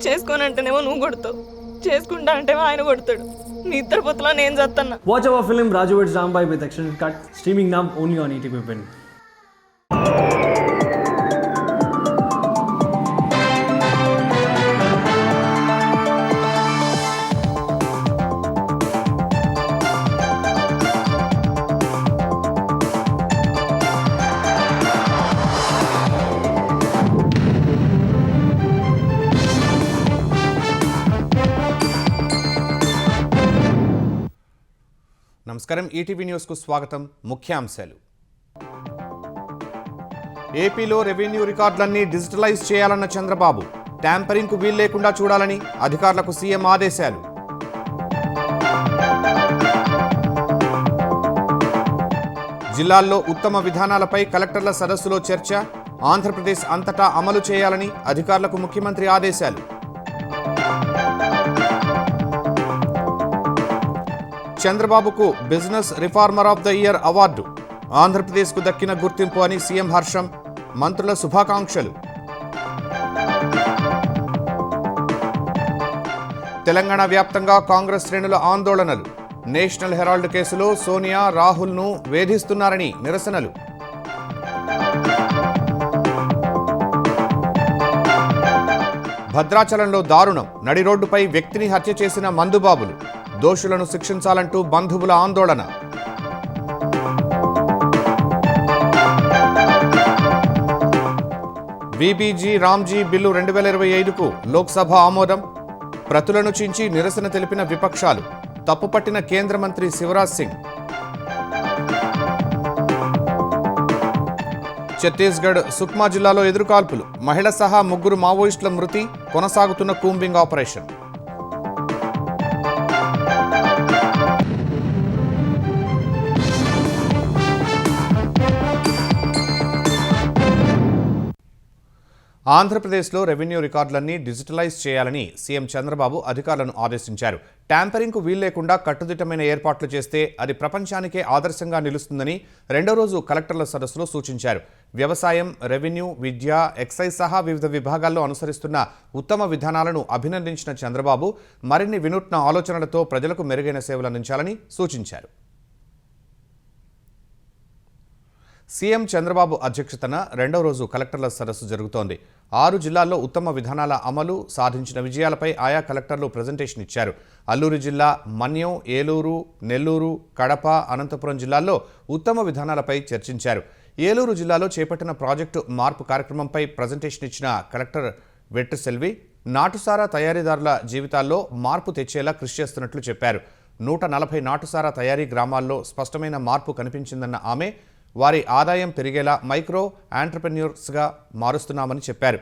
చేసుకోనంటేనేమో నువ్వు కొడతావు, చేసుకుంటా అంటేమో ఆయన కొడతాడు. నీ ఇద్దరు పొత్తులో నేను చేస్తున్నా. Watch our film Raju vs. Rambai with extended cut, streaming now only on ETV Win. నమస్కారం, ఈటీవీ న్యూస్కు స్వాగతం. ముఖ్యాంశాలు. ఏపీలో రెవెన్యూ రికార్డులన్నీ డిజిటలైజ్ చేయాలన్న చంద్రబాబు, ట్యాంపరింగ్కు వీలు లేకుండా చూడాలని అధికారులకు సీఎం ఆదేశాలు. జిల్లాల్లో ఉత్తమ విధానాలపై కలెక్టర్ల సదస్సులో చర్చ, ఆంధ్రప్రదేశ్ అంతటా అమలు చేయాలని అధికారులకు ముఖ్యమంత్రి ఆదేశాలు. చంద్రబాబుకు business reformer of the year award, ఆంధ్రప్రదేశ్కు దక్కిన గుర్తింపు అని సీఎం హర్షం, మంత్రుల శుభాకాంక్షలు. తెలంగాణ వ్యాప్తంగా కాంగ్రెస్ శ్రేణుల ఆందోళనలు, నేషనల్ హెరాల్డ్ కేసులో సోనియా రాహుల్ను వేధిస్తున్నారని నిరసనలు. భద్రాచలంలో దారుణం, నడి రోడ్డుపై వ్యక్తిని హత్య చేసిన మందుబాబులు, దోషులను శిక్షించాలంటూ బంధువుల ఆందోళన. వీబీజీ రామ్జీ బిల్లు 2025కు లోక్సభ ఆమోదం, ప్రతులను చించి నిరసన తెలిపిన విపక్షాలు, తప్పుపట్టిన కేంద్ర మంత్రి శివరాజ్ సింగ్. ఛత్తీస్గఢ్ సుక్మా జిల్లాలో ఎదురుకాల్పులు, మహిళ సహా 3 మావోయిస్టుల మృతి, కొనసాగుతున్న కూంబింగ్ ఆపరేషన్. ఆంధ్రప్రదేశ్లో రెవెన్యూ రికార్డులన్నీ డిజిటలైజ్ చేయాలని సీఎం చంద్రబాబు అధికారులను ఆదేశించారు. ట్యాంపరింగ్కు వీలు లేకుండా కట్టుదిట్టమైన ఏర్పాట్లు చేస్తే అది ప్రపంచానికే ఆదర్శంగా నిలుస్తుందని రెండో రోజు కలెక్టర్ల సదస్సులో సూచించారు. వ్యవసాయం, రెవెన్యూ, విద్య, ఎక్సైజ్ సహా వివిధ విభాగాల్లో అనుసరిస్తున్న ఉత్తమ విధానాలను అభినందించిన చంద్రబాబు మరిన్ని వినూత్న ఆలోచనలతో ప్రజలకు మెరుగైన సేవలు అందించాలని సూచించారు. సీఎం చంద్రబాబు అధ్యక్షతన రెండో రోజు కలెక్టర్ల సదస్సు జరుగుతోంది. 6 జిల్లాల్లో ఉత్తమ విధానాల అమలు, సాధించిన విజయాలపై ఆయా కలెక్టర్లు ప్రజెంటేషన్ ఇచ్చారు. అల్లూరు జిల్లా, మన్యం, ఏలూరు, నెల్లూరు, కడప, అనంతపురం జిల్లాల్లో ఉత్తమ విధానాలపై చర్చించారు. ఏలూరు జిల్లాలో చేపట్టిన ప్రాజెక్టు మార్పు కార్యక్రమంపై ప్రజెంటేషన్ ఇచ్చిన కలెక్టర్ వెట్రిసెల్వి, నాటుసారా తయారీదారుల జీవితాల్లో మార్పు తెచ్చేలా కృషి చేస్తున్నట్లు చెప్పారు. 140 నాటుసారా తయారీ గ్రామాల్లో స్పష్టమైన మార్పు కనిపించిందన్న ఆమె, వారి ఆదాయం పెరిగేలా మైక్రో ఆంటర్ప్రెన్యూర్స్గా మారుస్తున్నామని చెప్పారు.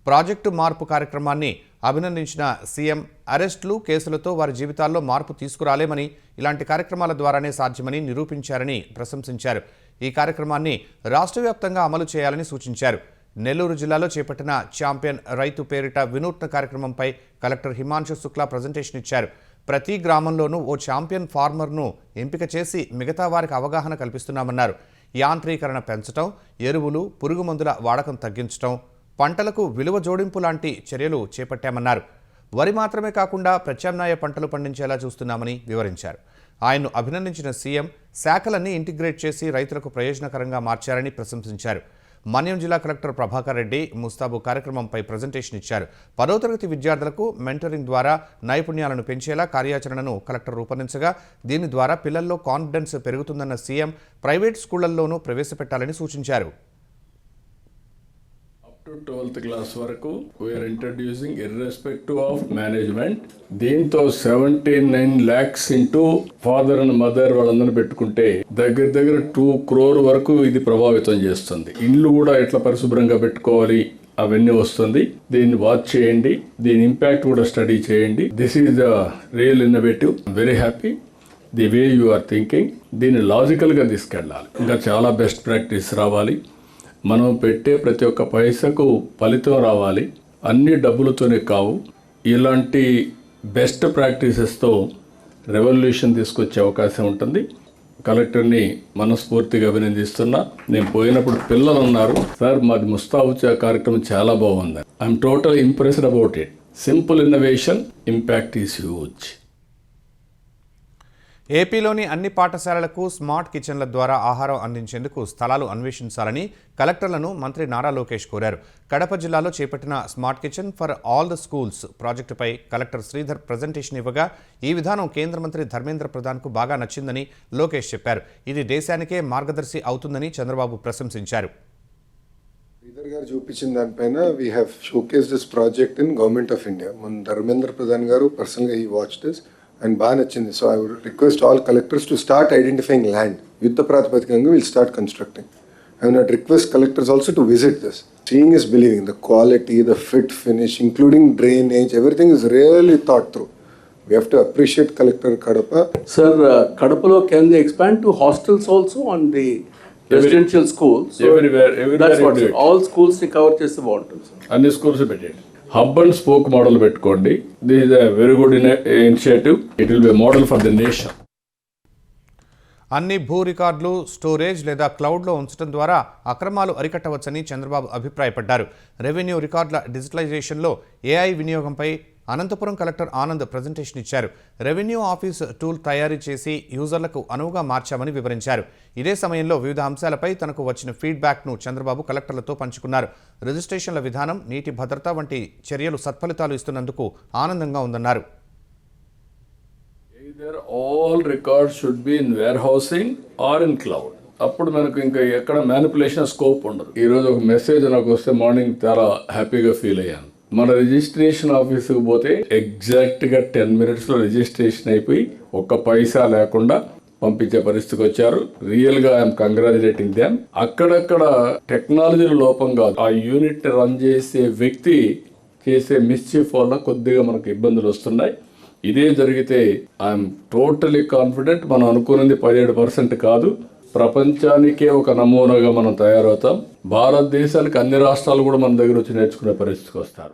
ప్రాజెక్టు మార్పు కార్యక్రమాన్ని అభినందించిన సీఎం, అరెస్టులు, కేసులతో వారి జీవితాల్లో మార్పు తీసుకురాలేమని, ఇలాంటి కార్యక్రమాల ద్వారానే సాధ్యమని నిరూపించారని ప్రశంసించారు. ఈ కార్యక్రమాన్ని రాష్ట్ర వ్యాప్తంగా అమలు చేయాలని సూచించారు. నెల్లూరు జిల్లాలో చేపట్టిన ఛాంపియన్ రైతు పేరిట వినూత్న కార్యక్రమంపై కలెక్టర్ హిమాంశు శుక్లా ప్రజెంటేషన్ ఇచ్చారు. ప్రతి గ్రామంలోనూ ఓ ఛాంపియన్ ఫార్మర్ను ఎంపిక చేసి మిగతా వారికి అవగాహన కల్పిస్తున్నామన్నారు. యాంత్రీకరణ పెంచడం, ఎరువులు, పురుగు మందుల వాడకం తగ్గించడం, పంటలకు విలువ జోడింపు లాంటి చర్యలు చేపట్టామన్నారు. వరి మాత్రమే కాకుండా ప్రత్యామ్నాయ పంటలు పండించేలా చూస్తున్నామని వివరించారు. ఆయన్ను అభినందించిన సీఎం, శాఖలన్నీ ఇంటిగ్రేట్ చేసి రైతులకు ప్రయోజనకరంగా మార్చారని ప్రశంసించారు. మన్యం జిల్లా కలెక్టర్ ప్రభాకర్ రెడ్డి ముస్తాబు కార్యక్రమంపై ప్రజెంటేషన్ ఇచ్చారు. 10వ తరగతి విద్యార్థులకు మెంటరింగ్ ద్వారా నైపుణ్యాలను పెంచేలా కార్యాచరణను కలెక్టర్ రూపొందించగా, దీని ద్వారా పిల్లల్లో కాన్ఫిడెన్స్ పెరుగుతుందన్న సీఎం, ప్రైవేట్ స్కూళ్లలోనూ ప్రవేశపెట్టాలని సూచించారు. to 12th క్లాస్ వరకు we are introducing irrespective of management. దీంతో 79 lakhs into father and mother వాళ్ళందరూ పెట్టుకుంటే దగ్గర 2 crore వరకు ఇది ప్రభావితం చేస్తుంది. ఇండ్లు కూడా ఎట్లా పరిశుభ్రంగా పెట్టుకోవాలి అవన్నీ వస్తుంది. దీన్ని వాచ్ చేయండి, దీని ఇంపాక్ట్ కూడా స్టడీ చేయండి. This is the real innovative. Very happy the way you are thinking. దీన్ని లాజికల్గా తీసుకెళ్ళాలి. ఇంకా చాలా బెస్ట్ ప్రాక్టీస్ రావాలి. మనం పెట్టే ప్రతి ఒక్క పైసకు ఫలితం రావాలి. అన్ని డబ్బులతోనే కావు. ఇలాంటి బెస్ట్ ప్రాక్టీసెస్తో రెవల్యూషన్ తీసుకొచ్చే అవకాశం ఉంటుంది. కలెక్టర్ని మనస్ఫూర్తిగా అభినందిస్తున్నా. నేను పోయినప్పుడు పిల్లలు ఉన్నారు, సార్ మాది ముస్తాబు కార్యక్రమం చాలా బాగుంది. I'm total impressed about it. Simple innovation, impact is huge. ఏపీలోని అన్ని పాఠశాలలకు స్మార్ట్ కిచెన్ల ద్వారా ఆహారం అందించేందుకు స్థలాలు అన్వేషించాలని కలెక్టర్లను మంత్రి నారా లోకేష్ కోరారు. కడప జిల్లాలో చేపట్టిన smart kitchen for all the schools ప్రాజెక్టుపై కలెక్టర్ శ్రీధర్ ప్రజెంటేషన్ ఇవ్వగా ఈ విధానం కేంద్ర మంత్రి ధర్మేంద్ర ప్రధాన్కు బాగా నచ్చిందని లోకేష్ చెప్పారు. ఇది దేశానికే మార్గదర్శి అవుతుందని చంద్రబాబు ప్రశంసించారు. శ్రీధర్ గారు చూపించిన దానిపైన we have showcase this project in government of India. మన ధర్మేంద్ర ప్రధాన్ గారు పర్సనల్గా హీ వాచ్ దిస్ అండ్ బాగా నచ్చింది. So I would request all collectors to start identifying land. యుద్ధ ప్రాతిపదికంగా will start constructing. I would request collectors also to visit this. Seeing is believing. The quality, the fit finish, including drainage, everything is really thought through. We have to appreciate Collector Kadapa. Sir, Kadapalo, can they expand to hostels also on the residential schools? So Everywhere that's what, do sir. it. All schools they cover just the waters. అన్ని schools పెట్టండి. Hub and spoke model పెట్టుకోండి. This is a very good initiative. It will be model for the nation. అన్ని భూ రికార్డులు storage లేదా క్లౌడ్లో ఉంచడం ద్వారా అక్రమాలు అరికట్టవచ్చని చంద్రబాబు అభిప్రాయపడ్డారు. రెవెన్యూ రికార్డుల డిజిటలైజేషన్లో ఏఐ వినియోగంపై అనంతపురం కలెక్టర్ ఆనంద్ ప్రజెంటేషన్ ఇచ్చారు. రెవెన్యూ ఆఫీస్ టూల్ తయారు చేసి యూజర్లకు అనువుగా మార్చామని వివరించారు. ఇదే సమయంలో వివిధ అంశాలపై తనకు వచ్చిన ఫీడ్బ్యాక్ను చంద్రబాబు కలెక్టర్లతో పంచుకున్నారు. రిజిస్ట్రేషన్ల విధానం, నీటి భద్రత వంటి చర్యలు సత్ఫలితాలు ఇస్తున్నందుకు ఆనందంగా ఉందన్నారు. Either all records should be in warehousing or in cloud. అప్పుడు మనకు ఇంకా ఎక్కడ మ్యానిపులేషన్ స్కోప్ ఉండదు. ఈరోజు ఒక మెసేజ్ నాకు వస్తే మార్నింగ్ చాలా హ్యాపీగా ఫీల్ అయ్యాను. మన రిజిస్ట్రేషన్ ఆఫీస్కి పోతే ఎగ్జాక్ట్గా 10 minutesలో రిజిస్ట్రేషన్ అయిపోయి ఒక్క పైసా లేకుండా పంపించే పరిస్థితికి వచ్చారు. రియల్గా ఐఎమ్ కంగ్రాచులేటింగ్ దెమ్. అక్కడక్కడ టెక్నాలజీ లోపం కాదు, ఆ యూనిట్ రన్ చేసే వ్యక్తి చేసే మిస్చీఫ్ వల్ల కొద్దిగా మనకు ఇబ్బందులు వస్తున్నాయి. ఇదే జరిగితే ఐఎమ్ టోటలీ కాన్ఫిడెంట్ మనం అనుకున్నది 17% కాదు, ప్రపంచానికే ఒక నమూనాగా మనం తయారవుతాం. భారతదేశానికి అన్ని రాష్ట్రాలు కూడా మన దగ్గర వచ్చి నేర్చుకునే పరిస్థితికి వస్తారు.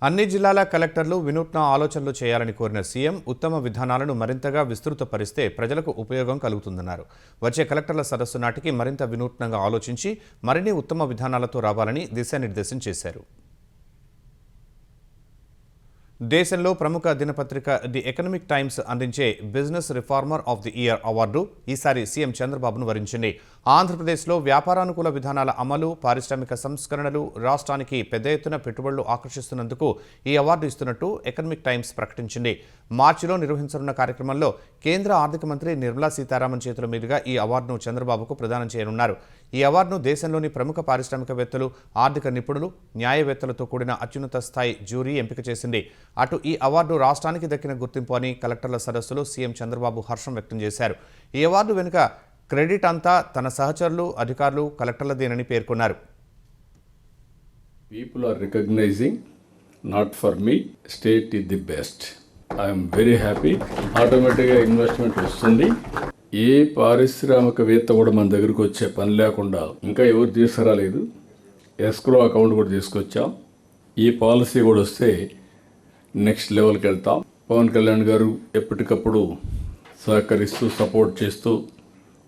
అన్ని జిల్లాల కలెక్టర్లు వినూత్న ఆలోచనలు చేయాలని కోరిన సీఎం ఉత్తమ విధానాలను మరింతగా విస్తృతపరిస్తే ప్రజలకు ఉపయోగం కలుగుతుందన్నారు. వచ్చే కలెక్టర్ల సదస్సు నాటికి మరింత వినూత్నంగా ఆలోచించి మరిన్ని ఉత్తమ విధానాలతో రావాలని దిశానిర్దేశం చేశారు. దేశంలో ప్రముఖ దినపత్రిక ది ఎకనామిక్ టైమ్స్ అందించే business reformer of the year award ఈసారి సీఎం చంద్రబాబును వరించింది. ఆంధ్రప్రదేశ్లో వ్యాపారానుకూల విధానాల అమలు, పారిశ్రామిక సంస్కరణలు రాష్ట్రానికి పెద్ద ఎత్తున పెట్టుబడులు ఆకర్షిస్తున్నందుకు ఈ అవార్డు ఇస్తున్నట్టు ఎకనామిక్ టైమ్స్ ప్రకటించింది. మార్చిలో నిర్వహించనున్న కార్యక్రమంలో కేంద్ర ఆర్థిక మంత్రి నిర్మలా సీతారామన్ చేతుల మీదుగా ఈ అవార్డును చంద్రబాబుకు ప్రదానం చేయనున్నారు. ఈ అవార్డును దేశంలోని ప్రముఖ పారిశ్రామికవేత్తలు, ఆర్థిక నిపుణులు, న్యాయవేత్తలతో కూడిన అత్యున్నత స్థాయి జ్యూరీ ఎంపిక చేసింది. అటు ఈ అవార్డు రాష్ట్రానికి దక్కిన గుర్తింపు అని కలెక్టర్ల సదస్సులో సీఎం చంద్రబాబు హర్షం వ్యక్తం చేశారు. ఈ అవార్డు వెనుక క్రెడిట్ అంతా తన సహచరులు, అధికారులు, కలెక్టర్లదేనని పేర్కొన్నారు. People are recognizing, not for me, state is the best. I am very happy. ఆటోమేటిక్గా ఇన్వెస్ట్మెంట్ వస్తుంది. ఏ పారిశ్రామికవేత్త కూడా మన దగ్గరకు వచ్చే పని లేకుండా ఇంకా ఎవరు తీసుకురాలేదు. ఎస్క్రో అకౌంట్ కూడా తీసుకొచ్చాం. ఈ పాలసీ కూడా వస్తే నెక్స్ట్ లెవెల్కి వెళ్తాం. పవన్ కళ్యాణ్ గారు ఎప్పటికప్పుడు సహకరిస్తూ సపోర్ట్ చేస్తూ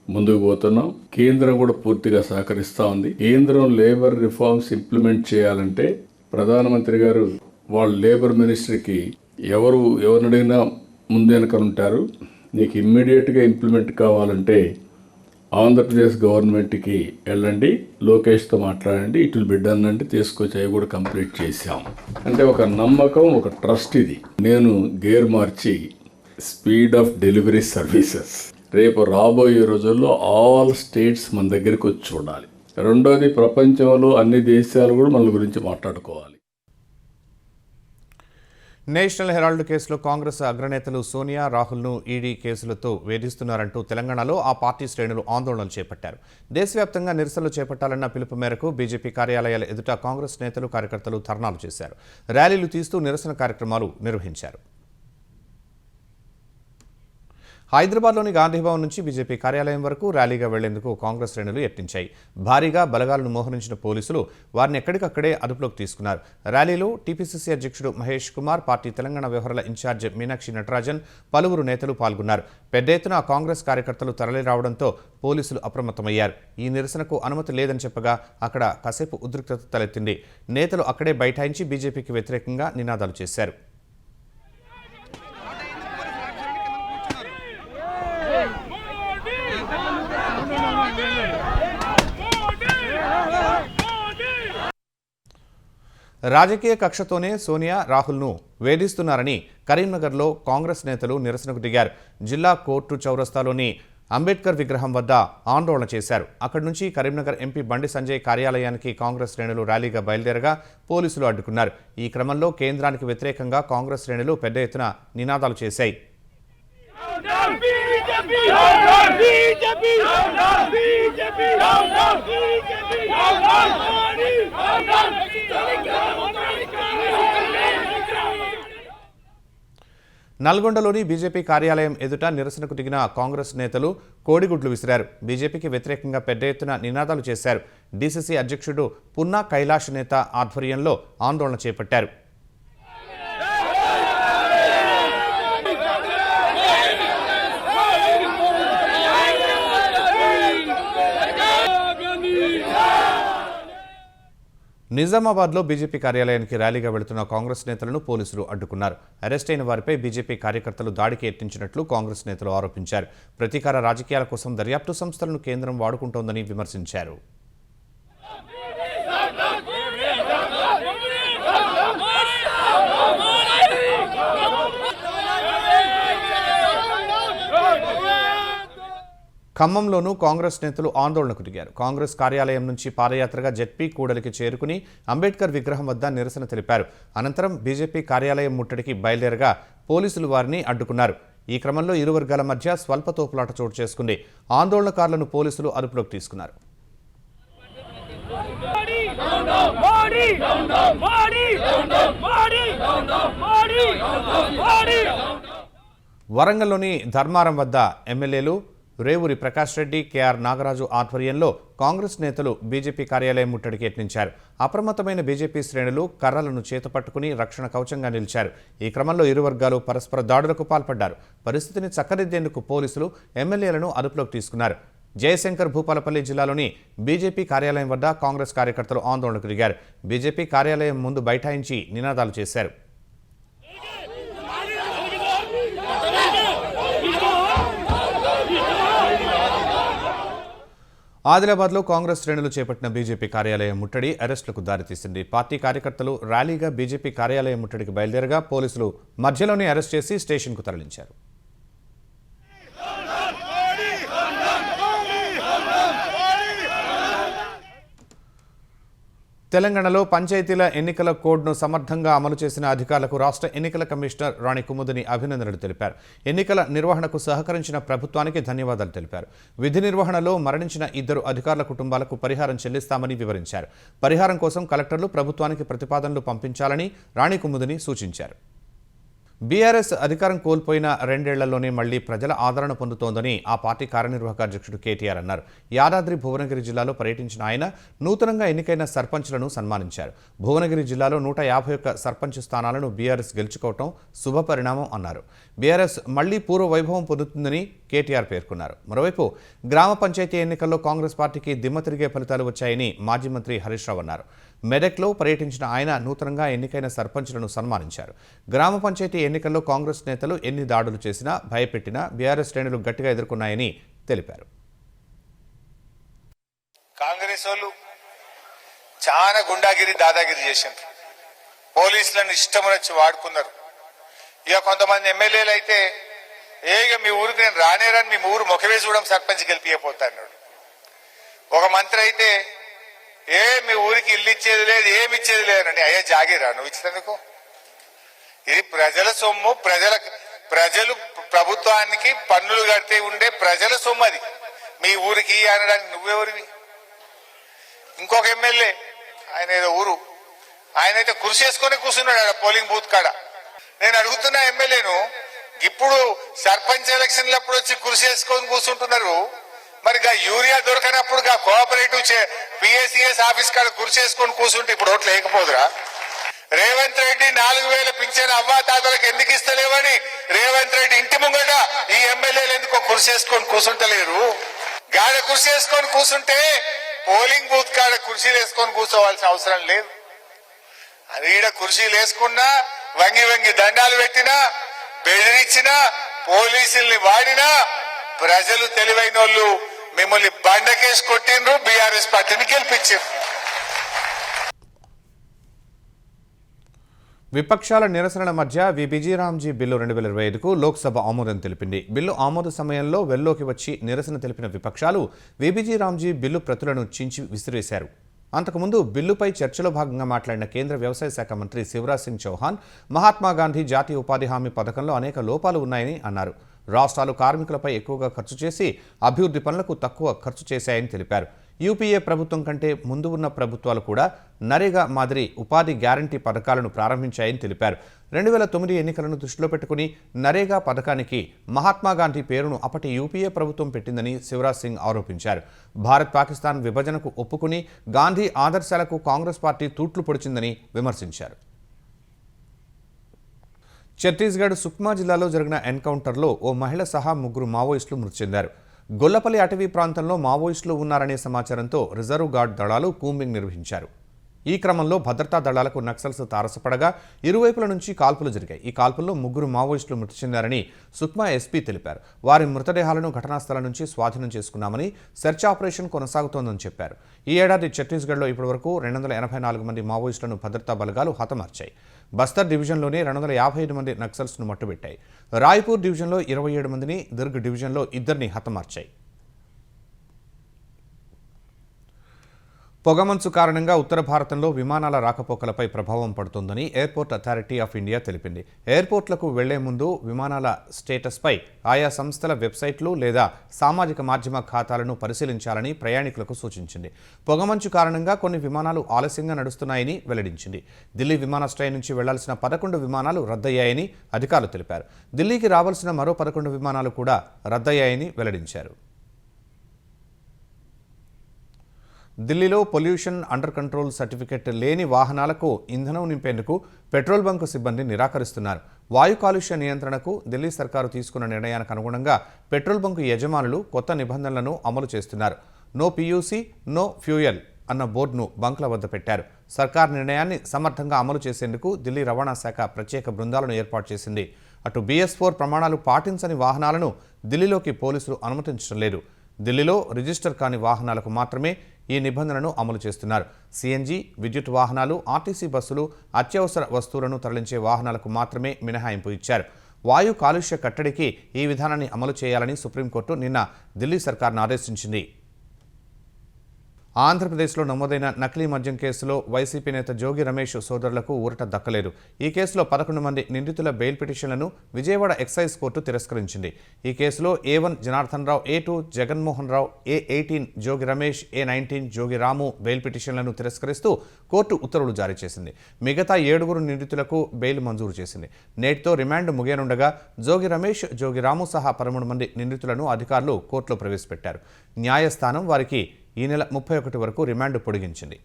ముందుకు పోతున్నాం. కేంద్రం కూడా పూర్తిగా సహకరిస్తూ ఉంది. కేంద్రం లేబర్ రిఫార్మ్స్ ఇంప్లిమెంట్ చేయాలంటే ప్రధానమంత్రి గారు వాళ్ళ లేబర్ మినిస్ట్రీకి ఎవరిని అడిగినా ముందు వెనక ఉంటారు. నీకు ఇమ్మీడియట్గా ఇంప్లిమెంట్ కావాలంటే ఆంధ్రప్రదేశ్ గవర్నమెంట్కి వెళ్ళండి, లోకేష్తో మాట్లాడండి, ఇట్ విల్ బి డన్ అంటే తీసుకొచ్చి అవి కూడా కంప్లీట్ చేశాం. అంటే ఒక నమ్మకం, ఒక ట్రస్ట్. ఇది నేను gear March speed of delivery services రేపు రాబోయే రోజుల్లో ఆల్ స్టేట్స్ మన దగ్గరికి వచ్చి చూడాలి. రెండోది, ప్రపంచంలో అన్ని దేశాలు కూడా మన గురించి మాట్లాడుకోవాలి. నేషనల్ హెరాల్డ్ కేసులో కాంగ్రెస్ అగ్రనేతలు సోనియా, రాహుల్ను ఈడీ కేసులతో వేధిస్తున్నారంటూ తెలంగాణలో ఆ పార్టీ శ్రేణులు ఆందోళనలు చేపట్టారు. దేశవ్యాప్తంగా నిరసనలు చేపట్టాలన్న పిలుపు మేరకు బీజేపీ కార్యాలయాల ఎదుట కాంగ్రెస్ నేతలు, కార్యకర్తలు ధర్నాలు చేశారు. ర్యాలీలు తీస్తూ నిరసన కార్యక్రమాలు నిర్వహించారు. హైదరాబాద్లోని గాంధీభవన్ నుంచి బీజేపీ కార్యాలయం వరకు ర్యాలీగా వెళ్లేందుకు కాంగ్రెస్ శ్రేణులు యత్నించాయి. భారీగా బలగాలను మోహరించిన పోలీసులు వారిని ఎక్కడికక్కడే అదుపులోకి తీసుకున్నారు. ర్యాలీలో టీపీసీసీ అధ్యక్షుడు మహేష్ కుమార్, పార్టీ తెలంగాణ వ్యవహారాల ఇన్ఛార్జ్ మీనాక్షి నటరాజన్, పలువురు నేతలు పాల్గొన్నారు. పెద్ద ఎత్తున కాంగ్రెస్ కార్యకర్తలు తరలిరావడంతో పోలీసులు అప్రమత్తమయ్యారు. ఈ నిరసనకు అనుమతి లేదని చెప్పగా అక్కడ కాసేపు ఉద్రిక్తత తలెత్తింది. నేతలు అక్కడే బైఠాయించి బీజేపీకి వ్యతిరేకంగా నినాదాలు చేశారు. రాజకీయ కక్షతోనే సోనియా, రాహుల్ను వేధిస్తున్నారని కరీంనగర్లో కాంగ్రెస్ నేతలు నిరసనకు దిగారు. జిల్లా కోర్టు చౌరస్తాలోని అంబేద్కర్ విగ్రహం వద్ద ఆందోళన చేశారు. అక్కడి నుంచి కరీంనగర్ ఎంపీ బండి సంజయ్ కార్యాలయానికి కాంగ్రెస్ శ్రేణులు ర్యాలీగా బయలుదేరగా పోలీసులు అడ్డుకున్నారు. ఈ క్రమంలో కేంద్రానికి వ్యతిరేకంగా కాంగ్రెస్ శ్రేణులు పెద్ద ఎత్తున నినాదాలు చేశాయి. నల్గొండలోని బీజేపీ కార్యాలయం ఎదుట నిరసనకు దిగిన కాంగ్రెస్ నేతలు కోడిగుడ్లు విసిరారు. బీజేపీకి వ్యతిరేకంగా పెద్ద ఎత్తున నినాదాలు చేశారు. డీసీసీ అధ్యక్షుడు పున్నా కైలాష్ నేత ఆధ్వర్యంలో ఆందోళన చేపట్టారు. నిజామాబాద్లో బీజేపీ కార్యాలయానికి ర్యాలీగా వెళుతున్న కాంగ్రెస్ నేతలను పోలీసులు అడ్డుకున్నారు. అరెస్ట్ అయిన వారిపై బీజేపీ కార్యకర్తలు దాడికి యత్నించినట్లు కాంగ్రెస్ నేతలు ఆరోపించారు. ప్రతీకార రాజకీయాల కోసం దర్యాప్తు సంస్థలను కేంద్రం వాడుకుంటోందని విమర్శించారు. ఖమ్మంలోనూ కాంగ్రెస్ నేతలు ఆందోళనకు దిగారు. కాంగ్రెస్ కార్యాలయం నుంచి పాదయాత్రగా జెడ్పీ కూడలికి చేరుకుని అంబేద్కర్ విగ్రహం వద్ద నిరసన తెలిపారు. అనంతరం బీజేపీ కార్యాలయం ముట్టడికి బయలుదేరగా పోలీసులు వారిని అడ్డుకున్నారు. ఈ క్రమంలో ఇరు వర్గాల మధ్య స్వల్ప తోపులాట చోటు చేసుకుంది. ఆందోళనకారులను పోలీసులు అదుపులోకి తీసుకున్నారు. వరంగల్లోని ధర్మారం వద్ద ఎమ్మెల్యేలు రేవూరి ప్రకాష్ రెడ్డి, కేఆర్ నాగరాజు ఆధ్వర్యంలో కాంగ్రెస్ నేతలు బీజేపీ కార్యాలయం ముట్టడికి యత్నించారు. అప్రమత్తమైన బీజేపీ శ్రేణులు కర్రలను చేతపట్టుకుని రక్షణ కవచంగా నిలిచారు. ఈ క్రమంలో ఇరు వర్గాలు పరస్పర దాడులకు పాల్పడ్డారు. పరిస్థితిని చక్కదిద్దేందుకు పోలీసులు ఎమ్మెల్యేలను అదుపులోకి తీసుకున్నారు. జయశంకర్ భూపాలపల్లి జిల్లాలోని బీజేపీ కార్యాలయం వద్ద కాంగ్రెస్ కార్యకర్తలు ఆందోళనకు దిగారు. బీజేపీ కార్యాలయం ముందు బైఠాయించి నినాదాలు చేశారు. ఆదిలాబాద్లో కాంగ్రెస్ శ్రేణులు చేపట్టిన బీజేపీ కార్యాలయం ముట్టడి అరెస్టులకు దారితీసింది. పార్టీ కార్యకర్తలు ర్యాలీగా బీజేపీ కార్యాలయం ముట్టడికి బయలుదేరగా పోలీసులు మధ్యలోనే అరెస్ట్ చేసి స్టేషన్కు తరలించారు. తెలంగాణలో పంచాయతీల ఎన్నికల కోడ్ను సమర్థంగా అమలు చేసిన అధికారులకు రాష్ట్ర ఎన్నికల కమిషనర్ రాణి కుముదిని అభినందనలు తెలిపారు. ఎన్నికల నిర్వహణకు సహకరించిన ప్రభుత్వానికి ధన్యవాదాలు తెలిపారు. విధి నిర్వహణలో మరణించిన 2 అధికారుల కుటుంబాలకు పరిహారం చెల్లిస్తామని వివరించారు. పరిహారం కోసం కలెక్టర్లు ప్రభుత్వానికి ప్రతిపాదనలు పంపించాలని రాణి కుముదిని సూచించారు. బీఆర్ఎస్ అధికారం కోల్పోయిన 2 ఏళ్లలోనే మళ్లీ ప్రజల ఆదరణ పొందుతోందని ఆ పార్టీ కార్యనిర్వాహక అధ్యక్షుడు కేటీఆర్ అన్నారు. యాదాద్రి భువనగిరి జిల్లాలో పర్యటించిన ఆయన నూతనంగా ఎన్నికైన సర్పంచ్లను సన్మానించారు. భువనగిరి జిల్లాలో 151 సర్పంచ్ స్థానాలను బీఆర్ఎస్ గెలుచుకోవటం శుభపరిణామం అన్నారు. బీఆర్ఎస్ మళ్లీ పూర్వ వైభవం పొందుతుందని కేటీఆర్ పేర్కొన్నారు. మరోవైపు గ్రామ పంచాయతీ ఎన్నికల్లో కాంగ్రెస్ పార్టీకి దిమ్మ తిరిగే ఫలితాలు వచ్చాయని మాజీ మంత్రి హరీష్ రావు అన్నారు. మెదక్లో పర్యటించిన ఆయన నూతనంగా ఎన్నికైన సర్పంచ్లను సన్మానించారు. గ్రామ పంచాయతీ ఎన్నికల్లో కాంగ్రెస్ నేతలు ఎన్ని దాడులు చేసినా భయపెట్టినా బీఆర్ఎస్ శ్రేణులు గట్టిగా ఎదుర్కొన్నాయని తెలిపారు. కాంగ్రెస్ వాళ్ళు చాలా గుండాగిరి దాదాగిరి చేశారు. పోలీసులను ఇష్టం వచ్చి వాడుకున్నారు. ఇక కొంతమంది ఎమ్మెల్యేలు అయితే ఇక మీ ఊరికి నేను రానేరని మీ ఊరు ముఖమే చూడడం సర్పంచ్ గెలిపిపోతాడు. ఒక మంత్రి అయితే మీ ఊరికి ఇల్లు ఇచ్చేది లేదు, ఏమి ఇచ్చేది లేదండి. అయ్యా జాగిరా నువ్వు ఇచ్చినందుకు? ఇది ప్రజల సొమ్ము. ప్రజలు ప్రభుత్వానికి పన్నులు కడితే ఉండే ప్రజల సొమ్ము. అది మీ ఊరికి అనడానికి నువ్వెవరివి? ఇంకొక ఎమ్మెల్యే ఆయన ఏదో ఊరు ఆయన అయితే కృషి చేసుకుని కూర్చున్నాడు ఆడ పోలింగ్ బూత్ కాడ. నేను అడుగుతున్నా ఎమ్మెల్యేను, ఇప్పుడు సర్పంచ్ ఎలక్షన్లు అప్పుడు వచ్చి కృషి చేసుకొని కూర్చుంటున్నారు. మరి యూరియా దొరకనప్పుడు కోఆపరేటివ్ పిఎస్సిఎస్ ఆఫీస్ కాడ కృషి చేసుకొని కూర్చుంటే ఇప్పుడు ఓట్లు లేకపోదురా? రేవంత్ రెడ్డి 4,000 పింఛన్ అవ్వా తాతలకు ఎందుకు ఇస్తలేవని రేవంత్ రెడ్డి ఇంటి ముంగట ఈ ఎమ్మెల్యేలు ఎందుకో కృషి చేసుకొని కూర్చుంటలేరు? గాడ కృషి చేసుకొని కూర్చుంటే పోలింగ్ బూత్ కాడ కుర్చీలు వేసుకొని కూర్చోవాల్సిన అవసరం లేదు. అది ఈడ కుర్చీలు వేసుకున్నా, వంగి వంగి దండాలు పెట్టినా, బెదిరించినా, పోలీసుల్ని వాడినా ప్రజలు తెలివైన వాళ్ళు మిమ్మల్ని బండకేసి కొట్టిండ్రు, బీఆర్ఎస్ పార్టీని గెలిపించారు. విపక్షాల నిరసనల మధ్య విబిజీరామ్జీ బిల్లు 2025కు లోక్సభ ఆమోదం తెలిపింది. బిల్లు ఆమోద సమయంలో వెల్లోకి వచ్చి నిరసన తెలిపిన విపక్షాలు విబిజీరామ్జీ బిల్లు ప్రతులను చించి విసిరేశారు. అంతకుముందు బిల్లుపై చర్చలో భాగంగా మాట్లాడిన కేంద్ర వ్యవసాయ శాఖ మంత్రి శివరాజ్ సింగ్ చౌహాన్ మహాత్మాగాంధీ జాతీయ ఉపాధి హామీ పథకంలో అనేక లోపాలు ఉన్నాయని అన్నారు. రాష్ట్రాలు కార్మికులపై ఎక్కువగా ఖర్చు చేసి అభివృద్ధి పనులకు తక్కువ ఖర్చు చేశాయని తెలిపారు. యూపీఏ ప్రభుత్వం కంటే ముందు ఉన్న ప్రభుత్వాలు కూడా నరేగా మాదిరి ఉపాధి గ్యారంటీ పథకాలను ప్రారంభించాయని తెలిపారు. 2009 ఎన్నికలను దృష్టిలో పెట్టుకుని నరేగా పథకానికి మహాత్మాగాంధీ పేరును అప్పటి యూపీఏ ప్రభుత్వం పెట్టిందని శివరాజ్ సింగ్ ఆరోపించారు. భారత్ పాకిస్తాన్ విభజనకు ఒప్పుకుని గాంధీ ఆదర్శాలకు కాంగ్రెస్ పార్టీ తూట్లు పొడిచిందని విమర్శించారు. ఛత్తీస్గఢ్ సుక్మా జిల్లాలో జరిగిన ఎన్కౌంటర్లో ఓ మహిళ సహా 3 మావోయిస్టులు మృతి చెందారు. గొల్లపల్లి అటవీ ప్రాంతంలో మావోయిస్టులు ఉన్నారనే సమాచారంతో రిజర్వ్ గార్డ్ దళాలు కూంబింగ్ నిర్వహించారు. ఈ క్రమంలో భద్రతా దళాలకు నక్సల్స్ తారసపడగా ఇరువైపుల నుంచి కాల్పులు జరిగాయి. ఈ కాల్పుల్లో 3 మావోయిస్టులు మృతి చెందారని సుక్మా ఎస్పీ తెలిపారు. వారి మృతదేహాలను ఘటనా స్థలం నుంచి స్వాధీనం చేసుకున్నామని, సెర్చ్ ఆపరేషన్ కొనసాగుతోందని చెప్పారు. ఈ ఏడాది ఛత్తీస్గఢ్లో ఇప్పటివరకు 284 మంది మావోయిస్టులను భద్రతా బలగాలు హతమార్చాయి. బస్తర్ డివిజన్లోనే 255 మంది నక్సల్స్ను మట్టుబెట్టాయి. రాయ్పూర్ డివిజన్లో 27 మందిని, దుర్గ్ డివిజన్లో 2 హతమార్చాయి. పొగమంచు కారణంగా ఉత్తర భారతంలో విమానాల రాకపోకలపై ప్రభావం పడుతోందని ఎయిర్పోర్ట్ అథారిటీ ఆఫ్ ఇండియా తెలిపింది. ఎయిర్పోర్ట్లకు వెళ్లే ముందు విమానాల స్టేటస్పై ఆయా సంస్థల వెబ్సైట్లు లేదా సామాజిక మాధ్యమ ఖాతాలను పరిశీలించాలని ప్రయాణికులకు సూచించింది. పొగమంచు కారణంగా కొన్ని విమానాలు ఆలస్యంగా నడుస్తున్నాయని వెల్లడించింది. ఢిల్లీ విమానాశ్రయం నుంచి వెళ్లాల్సిన 11 విమానాలు రద్దయ్యాయని అధికారులు తెలిపారు. ఢిల్లీకి రావాల్సిన మరో 11 విమానాలు కూడా రద్దయ్యాయని వెల్లడించారు. ఢిల్లీలో పొల్యూషన్ అండర్ కంట్రోల్ సర్టిఫికెట్ లేని వాహనాలకు ఇంధనం నింపేందుకు పెట్రోల్ బంకు సిబ్బంది నిరాకరిస్తున్నారు. వాయు కాలుష్య నియంత్రణకు ఢిల్లీ సర్కారు తీసుకున్న నిర్ణయానికి అనుగుణంగా పెట్రోల్ బంకు యజమానులు కొత్త నిబంధనలను అమలు చేస్తున్నారు. నో పీయూసీ, నో ఫ్యూయల్ అన్న బోర్డును బంకుల వద్ద పెట్టారు. సర్కార్ నిర్ణయాన్ని సమర్థంగా అమలు చేసేందుకు ఢిల్లీ రవాణా శాఖ ప్రత్యేక బృందాలను ఏర్పాటు చేసింది. అటు BS4 ప్రమాణాలు పాటించని వాహనాలను ఢిల్లీలోకి పోలీసులు అనుమతించడం లేదు. ఢిల్లీలో రిజిస్టర్ కాని వాహనాలకు మాత్రమే ఈ నిబంధనను అమలు చేస్తున్నారు. CNG, విద్యుత్ వాహనాలు, ఆర్టీసీ బస్సులు, అత్యవసర వస్తువులను తరలించే వాహనాలకు మాత్రమే మినహాయింపు ఇచ్చారు. వాయు కాలుష్య కట్టడికి ఈ విధానాన్ని అమలు చేయాలని సుప్రీంకోర్టు నిన్న ఢిల్లీ సర్కార్ను ఆదేశించింది. ఆంధ్రప్రదేశ్లో నమోదైన నకిలీ మద్యం కేసులో వైసీపీ నేత జోగి రమేష్ సోదరులకు ఊరట దక్కలేదు. ఈ కేసులో 11 మంది నిందితుల బెయిల్ పిటిషన్లను విజయవాడ ఎక్సైజ్ కోర్టు తిరస్కరించింది. ఈ కేసులో A1 Janardhan Rao, A2 Jaganmohan Rao, A18 Jogi Ramesh, A19 జోగి రాము బెయిల్ పిటిషన్లను తిరస్కరిస్తూ కోర్టు ఉత్తర్వులు జారీ చేసింది. మిగతా 7 నిందితులకు బెయిల్ మంజూరు చేసింది. నేటితో రిమాండ్ ముగియనుండగా జోగి రమేష్, జోగి రాము సహా 13 మంది నిందితులను అధికారులు కోర్టులో ప్రవేశపెట్టారు. న్యాయస్థానం వారికి ఈ నెల 31 వరకు రిమాండ్ పొడిగించింది.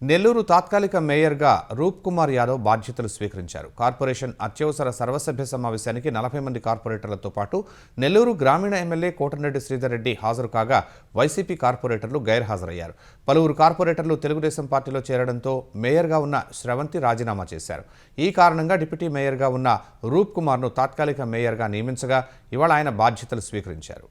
నెల్లూరు తాత్కాలిక మేయర్గా రూప్ కుమార్ యాదవ్ బాధ్యతలు స్వీకరించారు. కార్పొరేషన్ అత్యవసర సర్వసభ్య సమావేశానికి 40 మంది కార్పొరేటర్లతో పాటు నెల్లూరు గ్రామీణ ఎమ్మెల్యే కోటంరెడ్డి శ్రీధర్ రెడ్డి హాజరు కాగా వైసీపీ కార్పొరేటర్లు గైర్హాజరయ్యారు. పలువురు కార్పొరేటర్లు తెలుగుదేశం పార్టీలో చేరడంతో మేయర్గా ఉన్న శ్రవంతి రాజీనామా చేశారు. ఈ కారణంగా డిప్యూటీ మేయర్గా ఉన్న రూప్ కుమార్ను తాత్కాలిక మేయర్గా నియమించగా ఇవాళ ఆయన బాధ్యతలు స్వీకరించారు.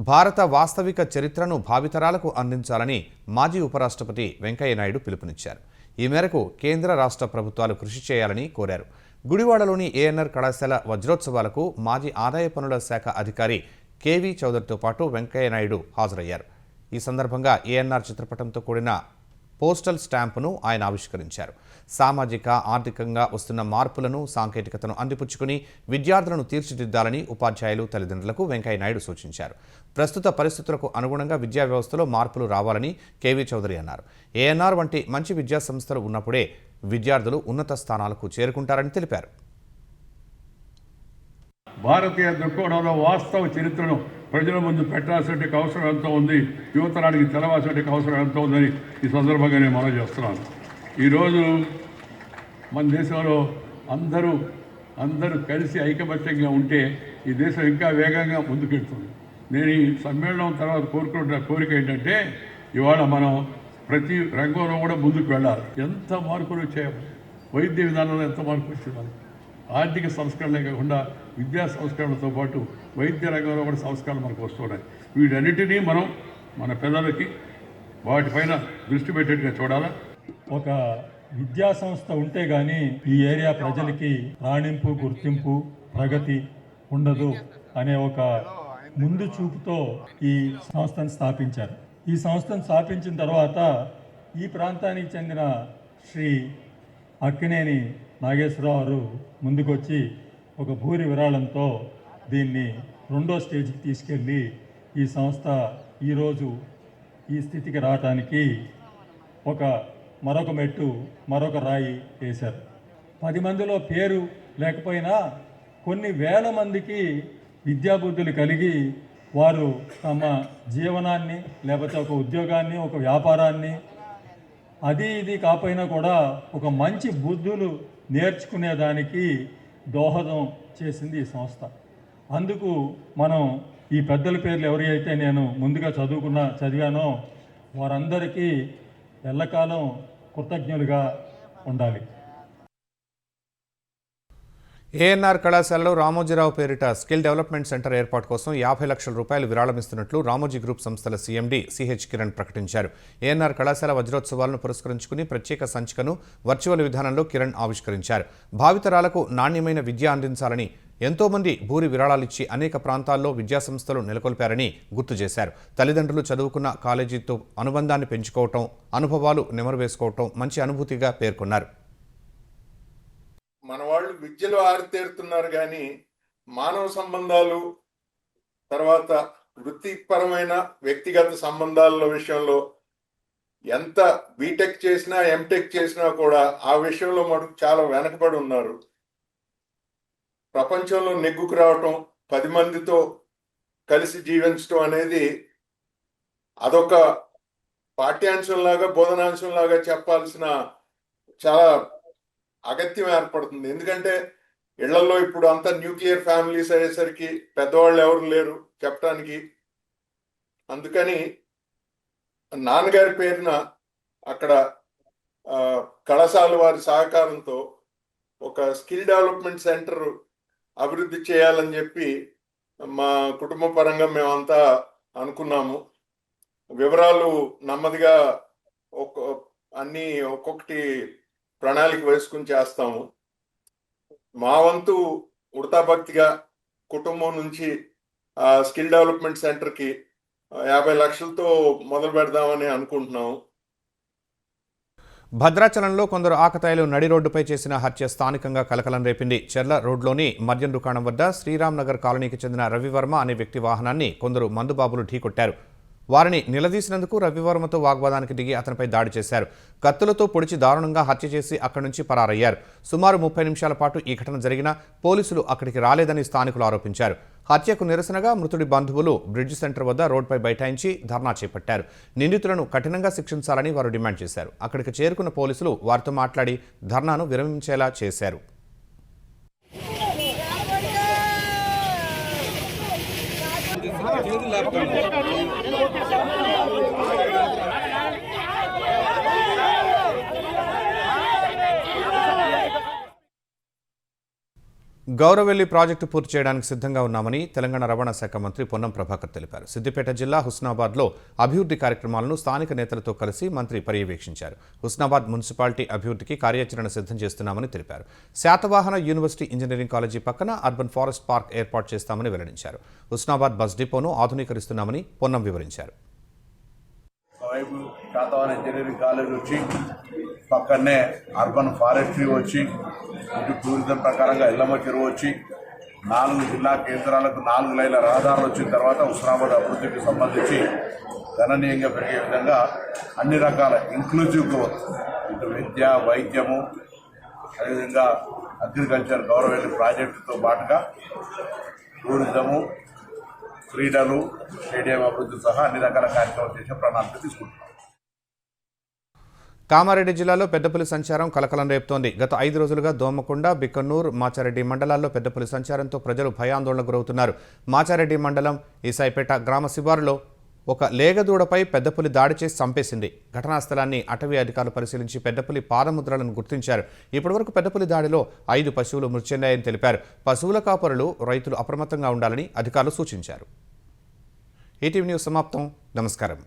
భారత వాస్తవిక చరిత్రను భావితరాలకు అందించాలని మాజీ ఉపరాష్ట్రపతి వెంకయ్యనాయుడు పిలుపునిచ్చారు. ఈ మేరకు కేంద్ర రాష్ట్ర ప్రభుత్వాలు కృషి చేయాలని కోరారు. గుడివాడలోని ANR కళాశాల వజ్రోత్సవాలకు మాజీ ఆదాయ పన్నుల శాఖ అధికారి KV చౌదరితో పాటు వెంకయ్యనాయుడు హాజరయ్యారు. ఈ సందర్భంగా ANR చిత్రపటంతో కూడిన పోస్టల్ స్టాంపును ఆయన ఆవిష్కరించారు. సామాజిక ఆర్థికంగా వస్తున్న మార్పులను, సాంకేతికతను అందిపుచ్చుకుని విద్యార్థులను తీర్చిదిద్దాలని ఉపాధ్యాయులు, తల్లిదండ్రులకు వెంకయ్య నాయుడు సూచించారు. ప్రస్తుత పరిస్థితులకు అనుగుణంగా విద్యా వ్యవస్థలో మార్పులు రావాలని కేవీ చౌదరి అన్నారు. ఏఎన్ఆర్ వంటి మంచి విద్యా సంస్థలు ఉన్నప్పుడే విద్యార్థులు ఉన్నత స్థానాలకు చేరుకుంటారని తెలిపారు. భారతీయ దృక్కోణంలో వాస్తవ చరిత్రను ప్రజల ముందు పెట్టాల్సిన అవసరం ఎంతో ఉంది, యువతరానికి తెలవాల్సిన అవసరం ఎంతో ఉందని ఈ సందర్భంగా నేను మనం చేస్తున్నాను. ఈరోజు మన దేశంలో అందరూ కలిసి ఐకమత్యంగా ఉంటే ఈ దేశం ఇంకా వేగంగా ముందుకెళ్తుంది. నేను ఈ సమ్మేళనం తర్వాత కోరుకుంటున్న కోరిక ఏంటంటే, ఇవాళ మనం ప్రతి రంగంలో కూడా ముందుకు వెళ్ళాలి. ఎంత మార్పులు వచ్చాయి, వైద్య విధానంలో ఎంత మార్పు వచ్చింది, ఆర్థిక సంస్కరణలే కాకుండా విద్యా సంస్కరణలతో పాటు వైద్య రంగంలో కూడా సంస్కరణలు మనకు వస్తున్నాయి. వీటన్నిటినీ మనం మన పిల్లలకి వాటిపైన దృష్టి పెట్టేట్టుగా చూడాలా. ఒక విద్యా సంస్థ ఉంటే గానీ ఈ ఏరియా ప్రజలకి రాణింపు, గుర్తింపు, ప్రగతి ఉండదు అనే ఒక ముందు చూపుతో ఈ సంస్థను స్థాపించారు. ఈ సంస్థను స్థాపించిన తర్వాత ఈ ప్రాంతానికి చెందిన శ్రీ అక్కినేని నాగేశ్వరరావు గారు ముందుకొచ్చి ఒక భూరి విరాళంతో దీన్ని 2వ స్టేజ్కి తీసుకెళ్ళి ఈ సంస్థ ఈరోజు ఈ స్థితికి రావటానికి మరొక మెట్టు, మరొక రాయి వేశారు. 10 మందిలో పేరు లేకపోయినా కొన్ని వేల మందికి విద్యాబుద్ధులు కలిగి వారు తమ జీవనాన్ని, లేకపోతే ఒక ఉద్యోగాన్ని, ఒక వ్యాపారాన్ని, అది ఇది కాకపోయినా కూడా ఒక మంచి బుద్ధులు నేర్చుకునేదానికి దోహదం చేసింది ఈ సంస్థ. అందుకు మనం ఈ పెద్దల పేర్లు ఎవరైతే నేను ముందుగా చదివానో వారందరికీ ఎల్లకాలం కృతజ్ఞులుగా ఉండాలి. ఏఎన్ఆర్ కళాశాలలో రామోజీరావు పేరిట స్కిల్ డెవలప్మెంట్ సెంటర్ ఏర్పాటు కోసం 50 లక్షల రూపాయలు విరాళమిస్తున్నట్లు రామోజీ గ్రూప్ సంస్థల సీఎండీ సిహెచ్ కిరణ్ ప్రకటించారు. ఏఎన్ఆర్ కళాశాల వజ్రోత్సవాలను పురస్కరించుకుని ప్రత్యేక సంచికను వర్చువల్ విధానంలో కిరణ్ ఆవిష్కరించారు. భావితరాలకు నాణ్యమైన విద్య అందించాలని ఎంతోమంది భూరి విరాళాలిచ్చి అనేక ప్రాంతాల్లో విద్యాసంస్థలు నెలకొల్పారని గుర్తు చేశారు. తల్లిదండ్రులు చదువుకున్న కాలేజీతో అనుబంధాన్ని పెంచుకోవటం, అనుభవాలు నెమరు వేసుకోవటం మంచి అనుభూతిగా పేర్కొన్నారు. మన వాళ్ళు విద్యలో ఆరితేరుతున్నారు, కానీ మానవ సంబంధాలు, తర్వాత వృత్తిపరమైన వ్యక్తిగత సంబంధాల విషయంలో ఎంత బీటెక్ చేసినా ఎంటెక్ చేసినా కూడా ఆ విషయంలో మటుకు చాలా వెనకబడి ఉన్నారు. ప్రపంచంలో నెగ్గుకు రావటం, 10 మందితో కలిసి జీవించడం అనేది అదొక పాఠ్యాంశంలాగా, బోధనాంశంలాగా చెప్పాల్సిన చాలా అగత్యం ఏర్పడుతుంది. ఎందుకంటే ఇళ్లలో ఇప్పుడు అంతా న్యూక్లియర్ ఫ్యామిలీస్ అయ్యేసరికి పెద్దవాళ్ళు ఎవరు లేరు చెప్పడానికి. అందుకని నాన్నగారి పేరున అక్కడ కళాశాల వారి సహకారంతో ఒక స్కిల్ డెవలప్మెంట్ సెంటర్ అభివృద్ధి చేయాలని చెప్పి మా కుటుంబ పరంగా మేమంతా అనుకున్నాము. వివరాలు నెమ్మదిగా అన్నీ ఒక్కొక్కటి ప్రణాళిక వేసుకుని చేస్తాము. మా వంతు ఉడతాభక్తిగా కుటుంబం నుంచి స్కిల్ డెవలప్మెంట్ సెంటర్కి 50 లక్షలతో మొదలు పెడదామని అనుకుంటున్నాము. భద్రాచలంలో కొందరు ఆకతాయిలు నడి రోడ్డుపై చేసిన హత్య స్థానికంగా కలకలం రేపింది. చెర్ల రోడ్లోని మద్యం దుకాణం వద్ద శ్రీరామ్ నగర్ కాలనీకి చెందిన రవివర్మ అనే వ్యక్తి వాహనాన్ని కొందరు మందుబాబులు ఢీకొట్టారు. వారిని నిలదీసినందుకు రవివర్మతో వాగ్వాదానికి దిగి అతనిపై దాడి చేశారు. కత్తులతో పొడిచి దారుణంగా హత్య చేసి అక్కడి నుంచి పరారయ్యారు. సుమారు 30 నిమిషాల పాటు ఈ ఘటన జరిగినా పోలీసులు అక్కడికి రాలేదని స్థానికులు ఆరోపించారు. హత్యకు నిరసనగా మృతుడి బంధువులు బ్రిడ్జ్ సెంటర్ వద్ద రోడ్డుపై బైఠాయించి ధర్నా చేపట్టారు. నిందితులను కఠినంగా శిక్షించాలని వారు డిమాండ్ చేశారు. అక్కడికి చేరుకున్న పోలీసులు వారితో మాట్లాడి ధర్నాను విరమించేలా చేశారు. గౌరవెల్లి ప్రాజెక్టు పూర్తి చేయడానికి సిద్ధంగా ఉన్నామని తెలంగాణ రవాణా శాఖ మంత్రి పొన్నం ప్రభాకర్ తెలిపారు. సిద్దిపేట జిల్లా హుస్నాబాద్లో అభివృద్ధి కార్యక్రమాలను స్థానిక నేతలతో కలిసి మంత్రి పర్యవేక్షించారు. హుస్నాబాద్ మున్సిపాలిటీ అభివృద్ధికి కార్యాచరణ సిద్ధం చేస్తున్నామని తెలిపారు. శాతవాహన యూనివర్సిటీ ఇంజనీరింగ్ కాలేజీ పక్కన అర్బన్ ఫారెస్ట్ పార్క్ ఏర్పాటు చేస్తామని వెల్లడించారు. హుస్నాబాద్ బస్ డిపోను ఆధునీకరిస్తున్నామని పొన్నం వివరించారు. అటువైపు శాతవాహన ఇంజనీరింగ్ కాలేజ్ వచ్చి పక్కనే అర్బన్ ఫారెస్ట్రీ వచ్చి ఇటు టూరిజం ప్రకారంగా ఎల్లమ్మ చెరువు వచ్చి 4 జిల్లా కేంద్రాలకు 4 లైన్ల రహదారులు వచ్చిన తర్వాత హుస్నాబాద్ అభివృద్ధికి సంబంధించి గణనీయంగా పెరిగే విధంగా అన్ని రకాల ఇంక్లూజివ్ గ్రోత్ ఇటు విద్య వైద్యము అదేవిధంగా అగ్రికల్చర్ గవర్నమెంట్ ప్రాజెక్టుతో పాటుగా టూరిజము క్రీడలు స్టేడియం అభివృద్ధి సహా అన్ని రకాల కార్యక్రమాలు చేసే ప్రణాళిక తీసుకుంటున్నాం. కామారెడ్డి జిల్లాలో పెద్దపులి సంచారం కలకలం రేపుతోంది. గత 5 రోజులుగా దోమకొండ, బిక్కన్నూరు, మాచారెడ్డి మండలాల్లో పెద్దపులి సంచారంతో ప్రజలు భయాందోళనకు గురవుతున్నారు. మాచారెడ్డి మండలం ఈసాయిపేట గ్రామ శివారులో ఒక లేగదూడపై పెద్దపులి దాడి చేసి చంపేసింది. ఘటనా స్థలాన్ని అటవీ అధికారులు పరిశీలించి పెద్దపులి పాదముద్రలను గుర్తించారు. ఇప్పటివరకు పెద్దపులి దాడిలో 5 పశువులు మృతి చెందాయని తెలిపారు. పశువుల కాపరులు, రైతులు అప్రమత్తంగా ఉండాలని అధికారులు సూచించారు. ఈటీవీ న్యూస్ సమాప్తం. నమస్కారం.